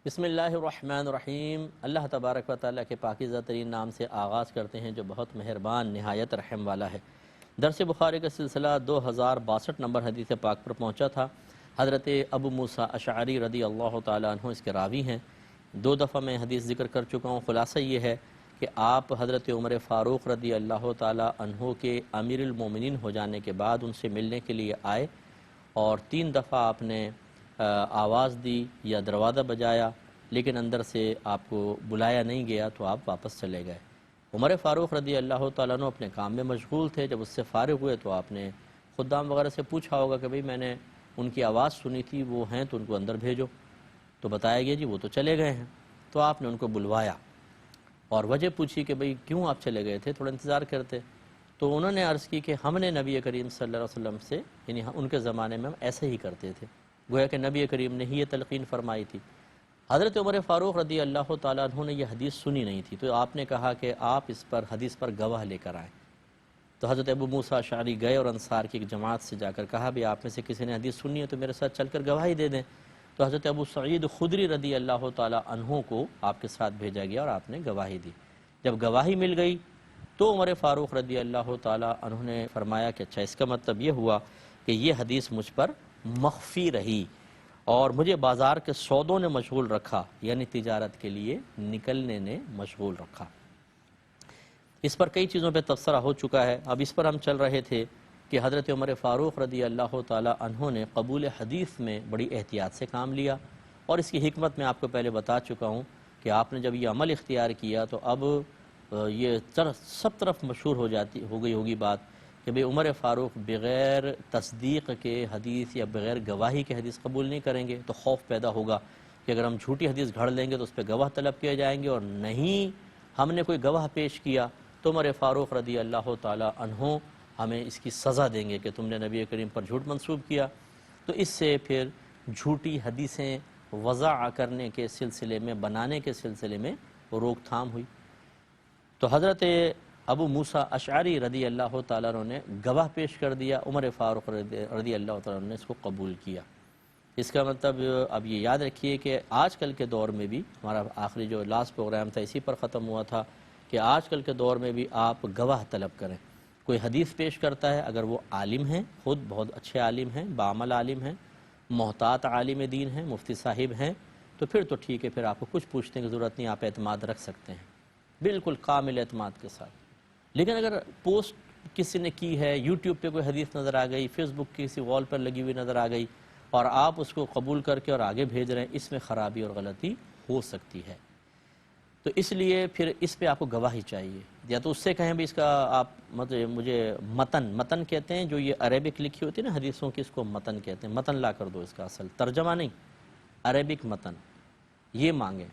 بسم اللہ الرحمن الرحیم۔ اللہ تبارک و تعالیٰ کے پاکیزہ ترین نام سے آغاز کرتے ہیں جو بہت مہربان نہایت رحم والا ہے۔ درس بخاری کا سلسلہ 2062 نمبر حدیث پاک پر پہنچا تھا۔ حضرت ابو موسیٰ اشعری رضی اللہ تعالیٰ عنہ اس کے راوی ہیں۔ 2 دفعہ میں حدیث ذکر کر چکا ہوں۔ خلاصہ یہ ہے کہ آپ حضرت عمر فاروق رضی اللہ تعالیٰ عنہ کے امیر المومنین ہو جانے کے بعد ان سے ملنے کے لیے آئے اور 3 دفعہ آپ نے آواز دی یا دروازہ بجایا، لیکن اندر سے آپ کو بلایا نہیں گیا تو آپ واپس چلے گئے۔ عمر فاروق رضی اللہ تعالیٰ عنہ اپنے کام میں مشغول تھے۔ جب اس سے فارغ ہوئے تو آپ نے خدام وغیرہ سے پوچھا ہوگا کہ بھئی میں نے ان کی آواز سنی تھی، وہ ہیں تو ان کو اندر بھیجو، تو بتایا گیا جی وہ تو چلے گئے ہیں۔ تو آپ نے ان کو بلوایا اور وجہ پوچھی کہ بھئی کیوں آپ چلے گئے تھے، تھوڑا انتظار کرتے۔ تو انہوں نے عرض کی کہ ہم نے نبی کریم صلی اللہ علیہ وسلم سے، یعنی ان کے زمانے میں ہم ایسے ہی کرتے تھے، گویا کہ نبی کریم نے ہی یہ تلقین فرمائی تھی۔ حضرت عمر فاروق رضی اللہ تعالیٰ عنہ نے یہ حدیث سنی نہیں تھی، تو آپ نے کہا کہ آپ اس پر حدیث پر گواہ لے کر آئیں۔ تو حضرت ابو موسیٰ اشعری گئے اور انصار کی ایک جماعت سے جا کر کہا بھی آپ میں سے کسی نے حدیث سنی ہے تو میرے ساتھ چل کر گواہی دے دیں۔ تو حضرت ابو سعید خدری رضی اللہ تعالیٰ عنہ کو آپ کے ساتھ بھیجا گیا اور آپ نے گواہی دی۔ جب گواہی مل گئی تو عمر فاروق رضی اللہ تعالیٰ عنہ نے فرمایا کہ اچھا اس کا مطلب یہ ہوا کہ یہ حدیث مجھ پر مخفی رہی اور مجھے بازار کے سودوں نے مشغول رکھا، یعنی تجارت کے لیے نکلنے نے مشغول رکھا۔ اس پر کئی چیزوں پہ تبصرہ ہو چکا ہے۔ اب اس پر ہم چل رہے تھے کہ حضرت عمر فاروق رضی اللہ تعالیٰ عنہ نے قبول حدیث میں بڑی احتیاط سے کام لیا، اور اس کی حکمت میں آپ کو پہلے بتا چکا ہوں کہ آپ نے جب یہ عمل اختیار کیا تو اب یہ سب طرف مشہور ہو گئی ہوگی بات کہ بھئی عمر فاروق بغیر تصدیق کے حدیث یا بغیر گواہی کے حدیث قبول نہیں کریں گے، تو خوف پیدا ہوگا کہ اگر ہم جھوٹی حدیث گھڑ لیں گے تو اس پہ گواہ طلب کیے جائیں گے، اور نہیں ہم نے کوئی گواہ پیش کیا تو عمر فاروق رضی اللہ تعالیٰ عنہ ہمیں اس کی سزا دیں گے کہ تم نے نبی کریم پر جھوٹ منسوب کیا۔ تو اس سے پھر جھوٹی حدیثیں وضع کرنے کے سلسلے میں، بنانے کے سلسلے میں روک تھام ہوئی۔ تو حضرت ابو موسیٰ اشعری رضی اللہ تعالیٰ عنہ نے گواہ پیش کر دیا، عمر فاروق رضی اللہ تعالیٰ عنہ نے اس کو قبول کیا۔ اس کا مطلب اب یہ یاد رکھیے کہ آج کل کے دور میں بھی، ہمارا آخری جو لاسٹ پروگرام تھا اسی پر ختم ہوا تھا کہ آج کل کے دور میں بھی آپ گواہ طلب کریں۔ کوئی حدیث پیش کرتا ہے، اگر وہ عالم ہیں، خود بہت اچھے عالم ہیں، بعمل عالم ہیں، محتاط عالم دین ہیں، مفتی صاحب ہیں، تو پھر تو ٹھیک ہے، پھر آپ کو کچھ پوچھنے کی ضرورت نہیں، آپ اعتماد رکھ سکتے ہیں بالکل کامل اعتماد کے ساتھ۔ لیکن اگر پوسٹ کسی نے کی ہے، یوٹیوب پہ کوئی حدیث نظر آ گئی، فیس بک کی کسی وال پر لگی ہوئی نظر آ گئی اور آپ اس کو قبول کر کے اور آگے بھیج رہے ہیں، اس میں خرابی اور غلطی ہو سکتی ہے۔ تو اس لیے پھر اس پہ آپ کو گواہی چاہیے، یا تو اس سے کہیں بھی اس کا آپ مجھے متن کہتے ہیں، جو یہ عربک لکھی ہوتی ہے نا حدیثوں کی، اس کو متن کہتے ہیں، متن لا کر دو، اس کا اصل ترجمہ نہیں، عربک متن یہ مانگیں۔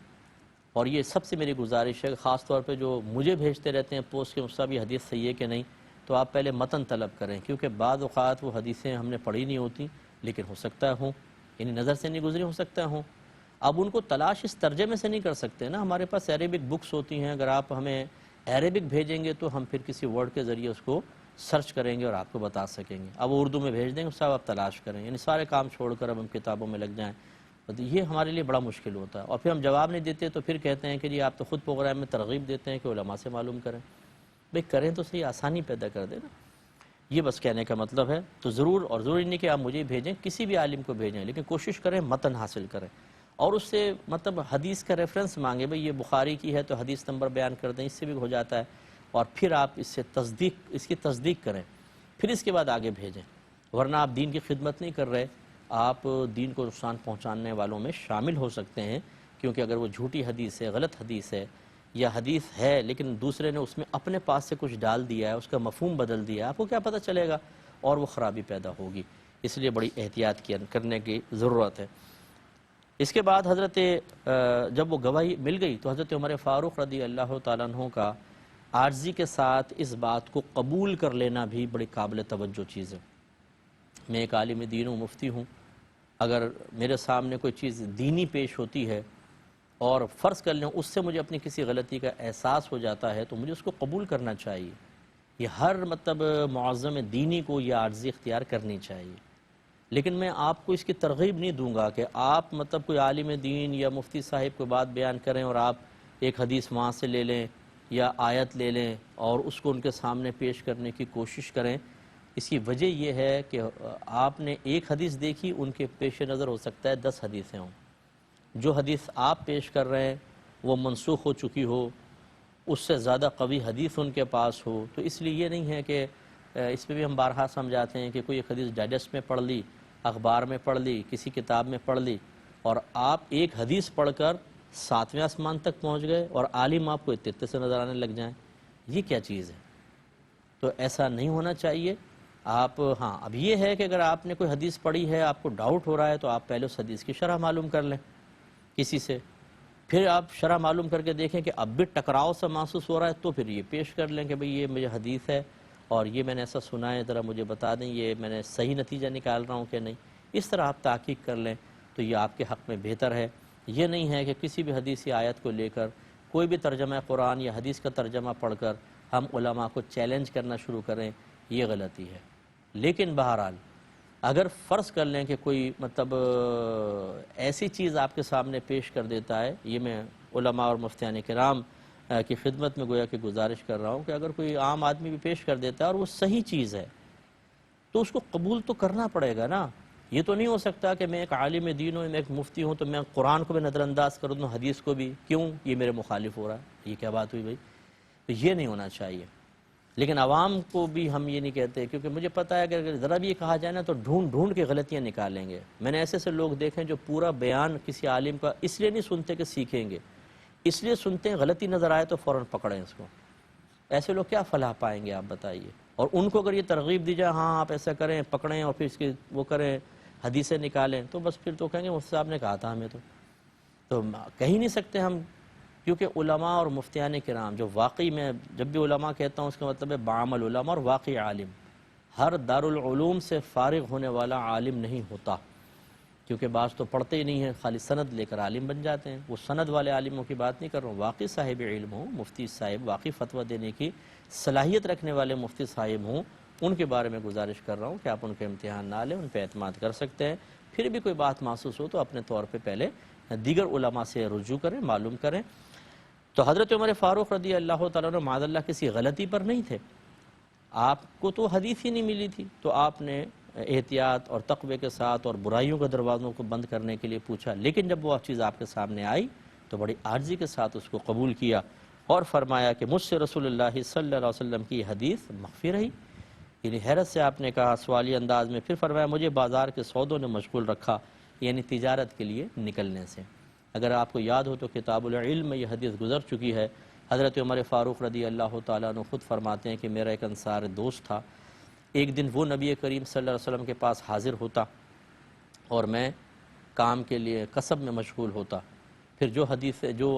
اور یہ سب سے میری گزارش ہے، خاص طور پہ جو مجھے بھیجتے رہتے ہیں پوسٹ کے مصطابق حدیث صحیح ہے کہ نہیں، تو آپ پہلے متن طلب کریں، کیونکہ بعض اوقات وہ حدیثیں ہم نے پڑھی نہیں ہوتی لیکن ہو سکتا ہے ہوں، یعنی نظر سے نہیں گزری، ہو سکتا ہے ہوں۔ اب ان کو تلاش اس ترجمے سے نہیں کر سکتے نا، ہمارے پاس عربک بکس ہوتی ہیں، اگر آپ ہمیں عربک بھیجیں گے تو ہم پھر کسی ورڈ کے ذریعے اس کو سرچ کریں گے اور آپ کو بتا سکیں گے۔ اب اردو میں بھیج دیں گے صاحب آپ تلاش کریں، یعنی سارے کام چھوڑ کر اب ہم کتابوں میں لگ جائیں، یہ ہمارے لیے بڑا مشکل ہوتا ہے۔ اور پھر ہم جواب نہیں دیتے تو پھر کہتے ہیں کہ جی آپ تو خود پروگرام میں ترغیب دیتے ہیں کہ علماء سے معلوم کریں۔ بھئی کریں تو صحیح، آسانی پیدا کر دیں نا، یہ بس کہنے کا مطلب ہے۔ تو ضرور، اور ضروری نہیں کہ آپ مجھے بھیجیں، کسی بھی عالم کو بھیجیں، لیکن کوشش کریں متن حاصل کریں اور اس سے مطلب حدیث کا ریفرنس مانگیں، بھئی یہ بخاری کی ہے تو حدیث نمبر بیان کر دیں، اس سے بھی ہو جاتا ہے، اور پھر آپ اس سے اس کی تصدیق کریں، پھر اس کے بعد آگے بھیجیں، ورنہ آپ دین کی خدمت نہیں کر رہے، آپ دین کو نقصان پہنچانے والوں میں شامل ہو سکتے ہیں، کیونکہ اگر وہ جھوٹی حدیث ہے، غلط حدیث ہے، یا حدیث ہے لیکن دوسرے نے اس میں اپنے پاس سے کچھ ڈال دیا ہے، اس کا مفہوم بدل دیا ہے، آپ کو کیا پتہ چلے گا، اور وہ خرابی پیدا ہوگی۔ اس لیے بڑی احتیاط کرنے کی ضرورت ہے۔ اس کے بعد جب وہ گواہی مل گئی تو حضرت عمر فاروق رضی اللہ تعالیٰ عنہ کا عاجزی کے ساتھ اس بات کو قبول کر لینا بھی بڑی قابل توجہ چیز ہے۔ میں ایک عالم دین ہوں، مفتی ہوں، اگر میرے سامنے کوئی چیز دینی پیش ہوتی ہے اور فرض کر لیں اس سے مجھے اپنی کسی غلطی کا احساس ہو جاتا ہے تو مجھے اس کو قبول کرنا چاہیے۔ یہ ہر معظم دینی کو یہ عاجزی اختیار کرنی چاہیے لیکن میں آپ کو اس کی ترغیب نہیں دوں گا کہ آپ مطلب کوئی عالم دین یا مفتی صاحب کو بات بیان کریں اور آپ ایک حدیث وہاں سے لے لیں یا آیت لے لیں اور اس کو ان کے سامنے پیش کرنے کی کوشش کریں۔ اس کی وجہ یہ ہے کہ آپ نے ایک حدیث دیکھی، ان کے پیش نظر ہو سکتا ہے 10 حدیثیں ہوں۔ جو حدیث آپ پیش کر رہے ہیں وہ منسوخ ہو چکی ہو، اس سے زیادہ قوی حدیث ان کے پاس ہو، تو اس لیے یہ نہیں ہے کہ اس پہ بھی ہم بارہا سمجھاتے ہیں کہ کوئی ایک حدیث ڈائجسٹ میں پڑھ لی، اخبار میں پڑھ لی، کسی کتاب میں پڑھ لی اور آپ ایک حدیث پڑھ کر 7ویں آسمان تک پہنچ گئے اور عالم آپ کو اتنے سے نظر آنے لگ جائیں، یہ کیا چیز ہے؟ تو ایسا نہیں ہونا چاہیے۔ آپ ہاں اب یہ ہے کہ اگر آپ نے کوئی حدیث پڑھی ہے، آپ کو ڈاؤٹ ہو رہا ہے، تو آپ پہلے اس حدیث کی شرح معلوم کر لیں کسی سے، پھر آپ شرح معلوم کر کے دیکھیں کہ اب بھی ٹکراؤ سا محسوس ہو رہا ہے تو پھر یہ پیش کر لیں کہ بھئی یہ مجھے حدیث ہے اور یہ میں نے ایسا سنا ہے، ذرا مجھے بتا دیں یہ میں نے صحیح نتیجہ نکال رہا ہوں کہ نہیں۔ اس طرح آپ تحقیق کر لیں تو یہ آپ کے حق میں بہتر ہے۔ یہ نہیں ہے کہ کسی بھی حدیثی آیت کو لے کر کوئی بھی ترجمہ قرآن یا حدیث کا ترجمہ پڑھ کر ہم علماء کو چیلنج کرنا شروع کریں، یہ غلطی ہے۔ لیکن بہرحال اگر فرض کر لیں کہ کوئی مطلب ایسی چیز آپ کے سامنے پیش کر دیتا ہے، یہ میں علماء اور مفتیان کرام کی خدمت میں گویا کہ گزارش کر رہا ہوں کہ اگر کوئی عام آدمی بھی پیش کر دیتا ہے اور وہ صحیح چیز ہے تو اس کو قبول تو کرنا پڑے گا نا۔ یہ تو نہیں ہو سکتا کہ میں ایک عالم دین ہوں، میں ایک مفتی ہوں تو میں قرآن کو بھی نظر انداز کر دوں، حدیث کو بھی، کیوں یہ میرے مخالف ہو رہا ہے، یہ کیا بات ہوئی بھائی؟ تو یہ نہیں ہونا چاہیے۔ لیکن عوام کو بھی ہم یہ نہیں کہتے، کیونکہ مجھے پتہ ہے کہ اگر ذرا بھی یہ کہا جائے نا تو ڈھونڈ ڈھونڈ کے غلطیاں نکالیں گے۔ میں نے ایسے سے لوگ دیکھیں جو پورا بیان کسی عالم کا اس لیے نہیں سنتے کہ سیکھیں گے، اس لیے سنتے ہیں غلطی نظر آئے تو فوراً پکڑیں اس کو۔ ایسے لوگ کیا فلاح پائیں گے آپ بتائیے؟ اور ان کو اگر یہ ترغیب دی جائے ہاں آپ ایسا کریں، پکڑیں اور پھر اس کی وہ کریں، حدیثیں نکالیں، تو بس پھر تو کہیں گے مفتی صاحب نے کہا تھا ہمیں تو کہہ ہی نہیں سکتے ہم، کیونکہ علماء اور مفتیان کرام جو واقعی، میں جب بھی علماء کہتا ہوں اس کا مطلب ہے بعمل علماء اور واقعی عالم۔ ہر دارالعلوم سے فارغ ہونے والا عالم نہیں ہوتا، کیونکہ بعض تو پڑھتے ہی نہیں ہیں، خالی سند لے کر عالم بن جاتے ہیں۔ وہ سند والے عالموں کی بات نہیں کر رہا ہوں، واقعی صاحب علم ہوں، مفتی صاحب واقعی فتویٰ دینے کی صلاحیت رکھنے والے مفتی صاحب ہوں، ان کے بارے میں گزارش کر رہا ہوں کہ آپ ان کے امتحان نہ لیں، ان پہ اعتماد کر سکتے ہیں۔ پھر بھی کوئی بات محسوس ہو تو اپنے طور پہ پہلے دیگر علماء سے رجوع کریں، معلوم کریں۔ تو حضرت عمر فاروق رضی اللہ تعالیٰ عنہ معاذ اللہ کسی غلطی پر نہیں تھے، آپ کو تو حدیث ہی نہیں ملی تھی، تو آپ نے احتیاط اور تقوی کے ساتھ اور برائیوں کے دروازوں کو بند کرنے کے لیے پوچھا، لیکن جب وہ چیز آپ کے سامنے آئی تو بڑی عاجزی کے ساتھ اس کو قبول کیا اور فرمایا کہ مجھ سے رسول اللہ صلی اللہ علیہ وسلم کی حدیث مخفی رہی۔ یعنی حیرت سے آپ نے کہا سوالی انداز میں، پھر فرمایا مجھے بازار کے سودوں نے مشغول رکھا، یعنی تجارت کے لیے نکلنے سے۔ اگر آپ کو یاد ہو تو کتاب العلم میں یہ حدیث گزر چکی ہے، حضرت عمر فاروق رضی اللہ تعالیٰ عنہ خود فرماتے ہیں کہ میرا ایک انصار دوست تھا، ایک دن وہ نبی کریم صلی اللہ علیہ وسلم کے پاس حاضر ہوتا اور میں کام کے لیے قصب میں مشغول ہوتا، پھر جو حدیث جو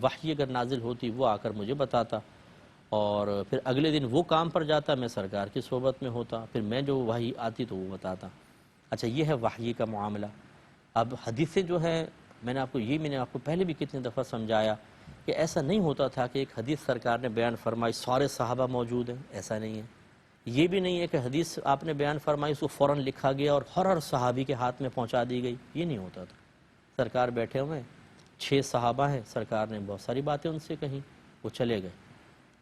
وحی اگر نازل ہوتی وہ آ کر مجھے بتاتا، اور پھر اگلے دن وہ کام پر جاتا، میں سرکار کی صحبت میں ہوتا، پھر میں جو وحی آتی تو وہ بتاتا۔ اچھا یہ ہے وحی کا معاملہ۔ اب حدیثیں جو ہیں، میں نے آپ کو پہلے بھی کتنی دفعہ سمجھایا کہ ایسا نہیں ہوتا تھا کہ ایک حدیث سرکار نے بیان فرمائی سارے صحابہ موجود ہیں، ایسا نہیں ہے۔ یہ بھی نہیں ہے کہ حدیث آپ نے بیان فرمائی اس کو فوراً لکھا گیا اور ہر صحابی کے ہاتھ میں پہنچا دی گئی، یہ نہیں ہوتا تھا۔ سرکار بیٹھے ہوئے 6 صحابہ ہیں، سرکار نے بہت ساری باتیں ان سے کہیں، وہ چلے گئے،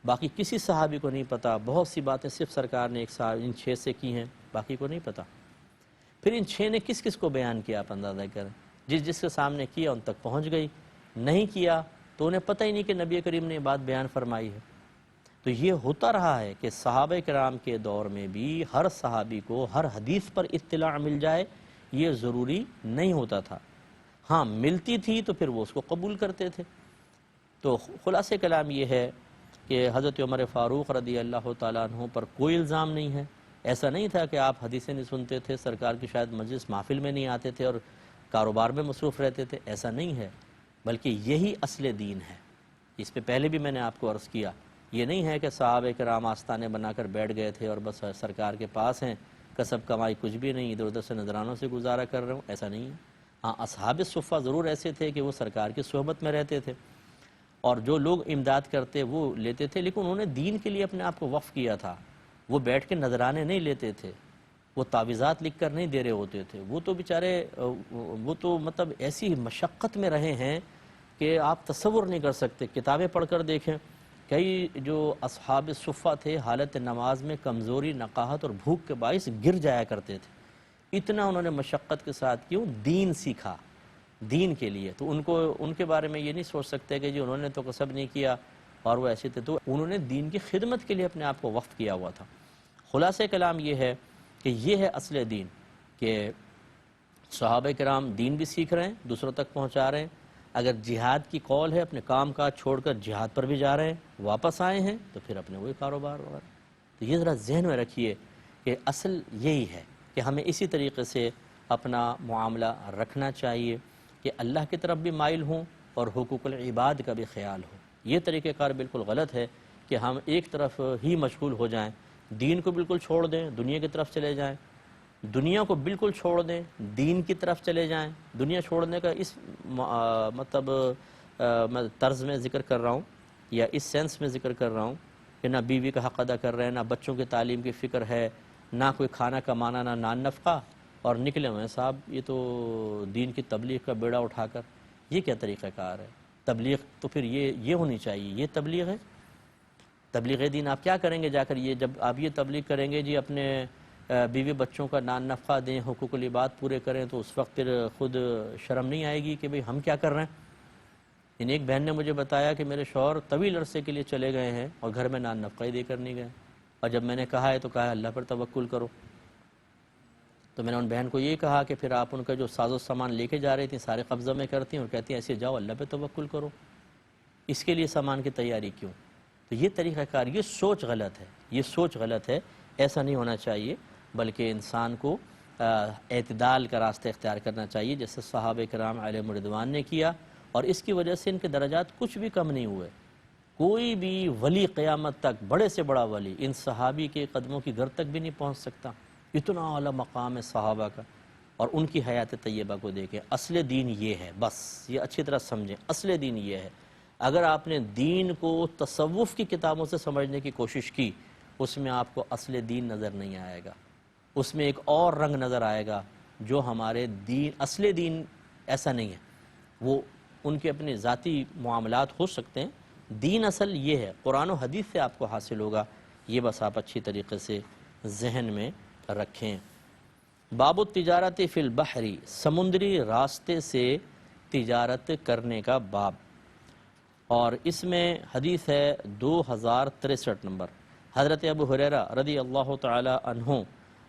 باقی کسی صحابی کو نہیں پتا، بہت سی باتیں صرف سرکار نے ان 6 سے کی ہیں، باقی کو نہیں پتا۔ پھر ان 6 نے کس کس کو بیان کیا آپ اندازہ کریں، جس کے سامنے کیا ان تک پہنچ گئی، نہیں کیا تو انہیں پتہ ہی نہیں کہ نبی کریم نے یہ بات بیان فرمائی ہے۔ تو یہ ہوتا رہا ہے کہ صحابہ کرام کے دور میں بھی ہر صحابی کو ہر حدیث پر اطلاع مل جائے، یہ ضروری نہیں ہوتا تھا۔ ہاں ملتی تھی تو پھر وہ اس کو قبول کرتے تھے۔ تو خلاصہ کلام یہ ہے کہ حضرت عمر فاروق رضی اللہ تعالیٰ عنہ پر کوئی الزام نہیں ہے۔ ایسا نہیں تھا کہ آپ حدیثیں نہیں سنتے تھے، سرکار کی شاید مجلس محفل میں نہیں آتے تھے اور کاروبار میں مصروف رہتے تھے، ایسا نہیں ہے، بلکہ یہی اصل دین ہے۔ اس پہ پہلے بھی میں نے آپ کو عرض کیا، یہ نہیں ہے کہ صحابہ کرام آستانے بنا کر بیٹھ گئے تھے اور بس سرکار کے پاس ہیں، کسب کمائی کچھ بھی نہیں، ادھر ادھر سے نذرانوں سے گزارا کر رہا ہوں، ایسا نہیں ہے۔ ہاں اصحاب صفہ ضرور ایسے تھے کہ وہ سرکار کی صحبت میں رہتے تھے اور جو لوگ امداد کرتے وہ لیتے تھے، لیکن انہوں نے دین کے لیے اپنے آپ کو وقف کیا تھا، وہ بیٹھ کے نذرانے نہیں لیتے تھے، وہ تعویذات لکھ کر نہیں دے رہے ہوتے تھے، وہ تو بیچارے وہ تو مطلب ایسی مشقت میں رہے ہیں کہ آپ تصور نہیں کر سکتے۔ کتابیں پڑھ کر دیکھیں، کئی جو اصحاب صفہ تھے حالت نماز میں کمزوری، نقاہت اور بھوک کے باعث گر جایا کرتے تھے، اتنا انہوں نے مشقت کے ساتھ کیوں دین سیکھا، دین کے لیے۔ تو ان کے بارے میں یہ نہیں سوچ سکتے کہ جی انہوں نے تو کسب نہیں کیا اور وہ ایسے تھے، تو انہوں نے دین کی خدمت کے لیے اپنے آپ کو وقف کیا ہوا تھا۔ خلاصہ کلام یہ ہے کہ یہ ہے اصل دین، کہ صحابہ کرام دین بھی سیکھ رہے ہیں، دوسروں تک پہنچا رہے ہیں۔ اگر جہاد کی قول ہے، اپنے کام کاج چھوڑ کر جہاد پر بھی جا رہے ہیں، واپس آئے ہیں تو پھر اپنے وہی کاروبار وغیرہ۔ تو یہ ذرا ذہن میں رکھیے کہ اصل یہی ہے کہ ہمیں اسی طریقے سے اپنا معاملہ رکھنا چاہیے کہ اللہ کی طرف بھی مائل ہوں اور حقوق العباد کا بھی خیال ہو۔ یہ طریقہ کار بالکل غلط ہے کہ ہم ایک طرف ہی مشغول ہو جائیں، دین کو بالکل چھوڑ دیں، دنیا کی طرف چلے جائیں، دنیا کو بالکل چھوڑ دیں، دین کی طرف چلے جائیں۔ دنیا چھوڑنے کا اس مطلب میں طرز میں ذکر کر رہا ہوں یا اس سینس میں ذکر کر رہا ہوں کہ نہ بیوی کا حق ادا کر رہے ہیں، نہ بچوں کی تعلیم کی فکر ہے، نہ کوئی کھانا کمانا، نہ نان نفقہ، اور نکلے ہوئے ہیں صاحب یہ تو دین کی تبلیغ کا بیڑا اٹھا کر۔ یہ کیا طریقہ کار ہے؟ تبلیغ تو پھر یہ ہونی چاہیے، یہ تبلیغ ہے؟ تبلیغ دین آپ کیا کریں گے جا کر؟ یہ جب آپ یہ تبلیغ کریں گے جی اپنے بیوی بچوں کا نان نفقہ دیں، حقوق العباد پورے کریں، تو اس وقت پھر خود شرم نہیں آئے گی کہ بھئی ہم کیا کر رہے ہیں؟ ایک بہن نے مجھے بتایا کہ میرے شوہر طویل عرصے کے لیے چلے گئے ہیں اور گھر میں نان نفقہ ہی دے کر نہیں گئے، اور جب میں نے کہا ہے تو کہا ہے اللہ پر توکل کرو۔ تو میں نے ان بہن کو یہ کہا کہ پھر آپ ان کا جو ساز و سامان لے کے جا رہی تھیں سارے قبضہ میں کرتی ہیں اور کہتی ہیں ایسے جاؤ اللہ پہ توکل کرو، اس کے لیے سامان کی تیاری کیوں؟ تو یہ طریقہ کار، یہ سوچ غلط ہے، یہ سوچ غلط ہے، ایسا نہیں ہونا چاہیے، بلکہ انسان کو اعتدال کا راستہ اختیار کرنا چاہیے، جیسے صحابہ کرام علیہم رضوان نے کیا، اور اس کی وجہ سے ان کے درجات کچھ بھی کم نہیں ہوئے۔ کوئی بھی ولی قیامت تک، بڑے سے بڑا ولی، ان صحابی کے قدموں کی گر تک بھی نہیں پہنچ سکتا۔ اتنا اعلیٰ مقام ہے صحابہ کا، اور ان کی حیات طیبہ کو دیکھیں۔ اصل دین یہ ہے، بس یہ اچھی طرح سمجھیں، اصل دین یہ ہے۔ اگر آپ نے دین کو تصوف کی کتابوں سے سمجھنے کی کوشش کی، اس میں آپ کو اصل دین نظر نہیں آئے گا، اس میں ایک اور رنگ نظر آئے گا جو ہمارے دین، اصل دین ایسا نہیں ہے۔ وہ ان کے اپنے ذاتی معاملات ہو سکتے ہیں، دین اصل یہ ہے، قرآن و حدیث سے آپ کو حاصل ہوگا۔ یہ بس آپ اچھی طریقے سے ذہن میں رکھیں۔ باب التجارت فی البحر، سمندری راستے سے تجارت کرنے کا باب، اور اس میں حدیث ہے 2063 نمبر۔ حضرت ابو ہریرہ رضی اللہ تعالی عنہ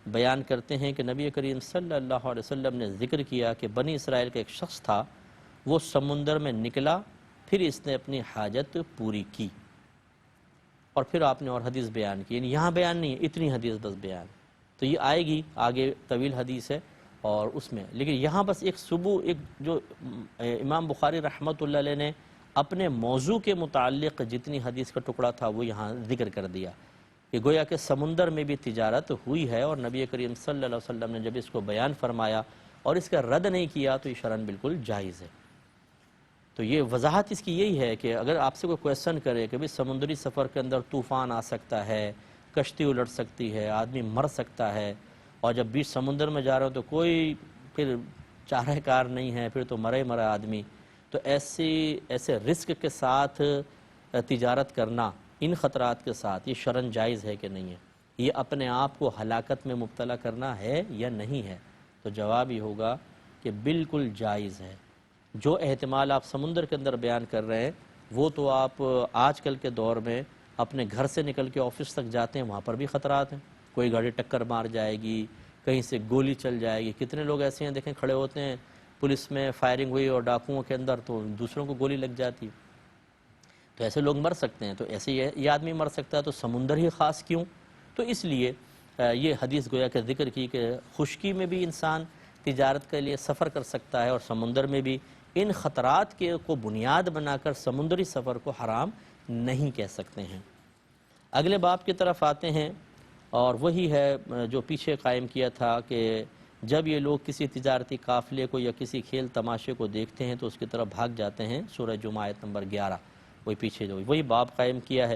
بیان کرتے ہیں کہ نبی کریم صلی اللہ علیہ وسلم نے ذکر کیا کہ بنی اسرائیل کا ایک شخص تھا، وہ سمندر میں نکلا، پھر اس نے اپنی حاجت پوری کی، اور پھر آپ نے اور حدیث بیان کی، یعنی یہاں بیان نہیں ہے، اتنی حدیث بس بیان، تو یہ آئے گی آگے، طویل حدیث ہے اور اس میں، لیکن یہاں بس ایک ایک جو امام بخاری رحمۃ اللہ علیہ نے اپنے موضوع کے متعلق جتنی حدیث کا ٹکڑا تھا وہ یہاں ذکر کر دیا، کہ گویا کہ سمندر میں بھی تجارت ہوئی ہے، اور نبی کریم صلی اللہ علیہ وسلم نے جب اس کو بیان فرمایا اور اس کا رد نہیں کیا تو یہ شرعاً بالکل جائز ہے۔ تو یہ وضاحت اس کی یہی ہے کہ اگر آپ سے کوئی کویسچن کرے کہ بھی سمندری سفر کے اندر طوفان آ سکتا ہے، کشتی الٹ سکتی ہے، آدمی مر سکتا ہے، اور جب بیچ سمندر میں جا رہے ہو تو کوئی پھر چارہ کار نہیں ہے، پھر تو مرے مرا آدمی، تو ایسے رسک کے ساتھ تجارت کرنا، ان خطرات کے ساتھ، یہ شرعاً جائز ہے کہ نہیں ہے؟ یہ اپنے آپ کو ہلاکت میں مبتلا کرنا ہے یا نہیں ہے؟ تو جواب یہ ہوگا کہ بالکل جائز ہے۔ جو احتمال آپ سمندر کے اندر بیان کر رہے ہیں وہ تو آپ آج کل کے دور میں اپنے گھر سے نکل کے آفس تک جاتے ہیں، وہاں پر بھی خطرات ہیں، کوئی گاڑی ٹکر مار جائے گی، کہیں سے گولی چل جائے گی، کتنے لوگ ایسے ہیں دیکھیں کھڑے ہوتے ہیں، پولیس میں فائرنگ ہوئی اور ڈاکوؤں کے اندر تو دوسروں کو گولی لگ جاتی، تو ایسے لوگ مر سکتے ہیں، تو ایسے یہ آدمی مر سکتا ہے تو سمندر ہی خاص کیوں؟ تو اس لیے یہ حدیث گویا کہ ذکر کی کہ خشکی میں بھی انسان تجارت کے لیے سفر کر سکتا ہے، اور سمندر میں بھی، ان خطرات کے کو بنیاد بنا کر سمندری سفر کو حرام نہیں کہہ سکتے ہیں۔ اگلے باب کی طرف آتے ہیں، اور وہی ہے جو پیچھے قائم کیا تھا کہ جب یہ لوگ کسی تجارتی قافلے کو یا کسی کھیل تماشے کو دیکھتے ہیں تو اس کی طرف بھاگ جاتے ہیں، سورہ جمعہ آیت نمبر 11، وہی پیچھے جو وہی باب قائم کیا ہے۔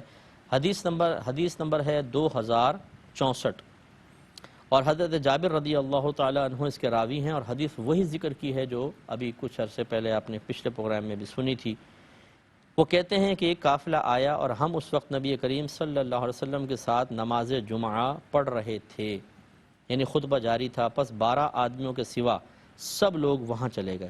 حدیث نمبر ہے 2064۔ اور حضرت جابر رضی اللہ تعالیٰ عنہ اس کے راوی ہیں، اور حدیث وہی ذکر کی ہے جو ابھی کچھ عرصے پہلے آپ نے پچھلے پروگرام میں بھی سنی تھی۔ وہ کہتے ہیں کہ ایک قافلہ آیا اور ہم اس وقت نبی کریم صلی اللہ علیہ وسلم کے ساتھ نماز جمعہ پڑھ رہے تھے، یعنی خطبہ جاری تھا، پس 12 آدمیوں کے سوا سب لوگ وہاں چلے گئے۔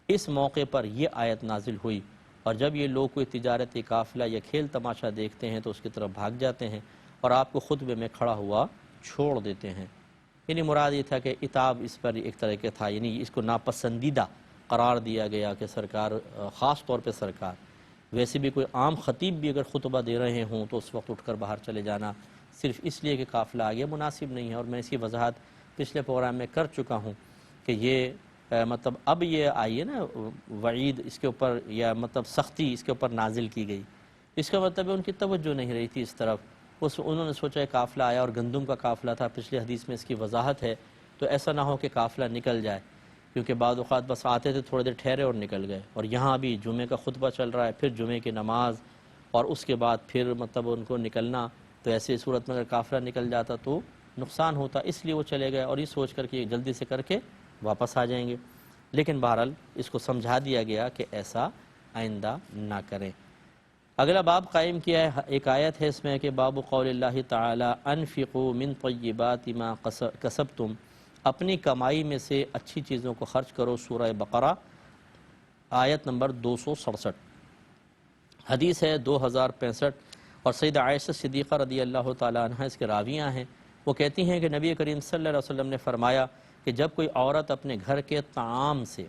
اس موقع پر یہ آیت نازل ہوئی، اور جب یہ لوگ کوئی تجارتی قافلہ یا کھیل تماشا دیکھتے ہیں تو اس کی طرف بھاگ جاتے ہیں اور آپ کو خطبے میں کھڑا ہوا چھوڑ دیتے ہیں۔ یعنی مراد یہ تھا کہ عتاب اس پر ایک طرح کا تھا، یعنی اس کو ناپسندیدہ قرار دیا گیا کہ سرکار، خاص طور پہ سرکار، ویسے بھی کوئی عام خطیب بھی اگر خطبہ دے رہے ہوں تو اس وقت اٹھ کر باہر چلے جانا صرف اس لیے کہ قافلہ آ گیا مناسب نہیں ہے۔ اور میں اس کی وضاحت پچھلے پروگرام میں کر چکا ہوں کہ یہ مطلب اب یہ آئی ہے نا وعید اس کے اوپر، یا مطلب سختی اس کے اوپر نازل کی گئی، اس کا مطلب ہے ان کی توجہ نہیں رہی تھی اس طرف، انہوں نے سوچا کہ قافلہ آیا اور گندم کا قافلہ تھا، پچھلی حدیث میں اس کی وضاحت ہے، تو ایسا نہ ہو کہ قافلہ نکل جائے، کیونکہ بعض اوقات بس آتے تھے تھوڑی دیر ٹھہرے اور نکل گئے، اور یہاں بھی جمعے کا خطبہ چل رہا ہے، پھر جمعے کی نماز، اور اس کے بعد پھر مطلب ان کو نکلنا، تو ایسی صورت میں اگر قافلہ نکل جاتا تو نقصان ہوتا، اس لیے وہ چلے گئے اور یہ سوچ کر کہ جلدی سے کر کے واپس آ جائیں گے۔ لیکن بہرحال اس کو سمجھا دیا گیا کہ ایسا آئندہ نہ کریں۔ اگلا باب قائم کیا ہے، ایک آیت ہے اس میں کہ باب قول اللہ تعالی انفقوا من طیبات ما کسبتم، اپنی کمائی میں سے اچھی چیزوں کو خرچ کرو، سورہ بقرہ آیت نمبر 267، حدیث ہے 2065، اور سیدہ عائشہ صدیقہ رضی اللہ تعالی عنہ اس کے راویہ ہیں۔ وہ کہتی ہیں کہ نبی کریم صلی اللہ علیہ وسلم نے فرمایا کہ جب کوئی عورت اپنے گھر کے طعام سے،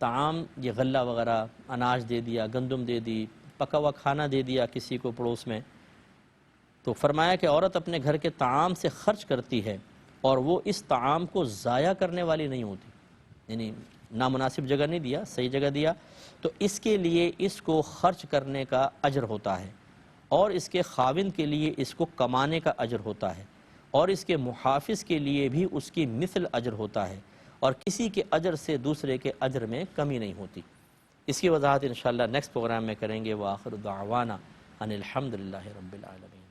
طعام یہ غلہ وغیرہ، اناج دے دیا، گندم دے دی، پکا ہوا کھانا دے دیا کسی کو پڑوس میں، تو فرمایا کہ عورت اپنے گھر کے طعام سے خرچ کرتی ہے اور وہ اس طعام کو ضائع کرنے والی نہیں ہوتی، یعنی نامناسب جگہ نہیں دیا، صحیح جگہ دیا، تو اس کے لیے اس کو خرچ کرنے کا اجر ہوتا ہے، اور اس کے خاوند کے لیے اس کو کمانے کا اجر ہوتا ہے، اور اس کے محافظ کے لیے بھی اس کی مثل اجر ہوتا ہے، اور کسی کے اجر سے دوسرے کے اجر میں کمی نہیں ہوتی۔ اس کی وضاحت انشاءاللہ نیکسٹ پروگرام میں کریں گے۔ وآخر دعوانا ان الحمدللہ رب العالمین۔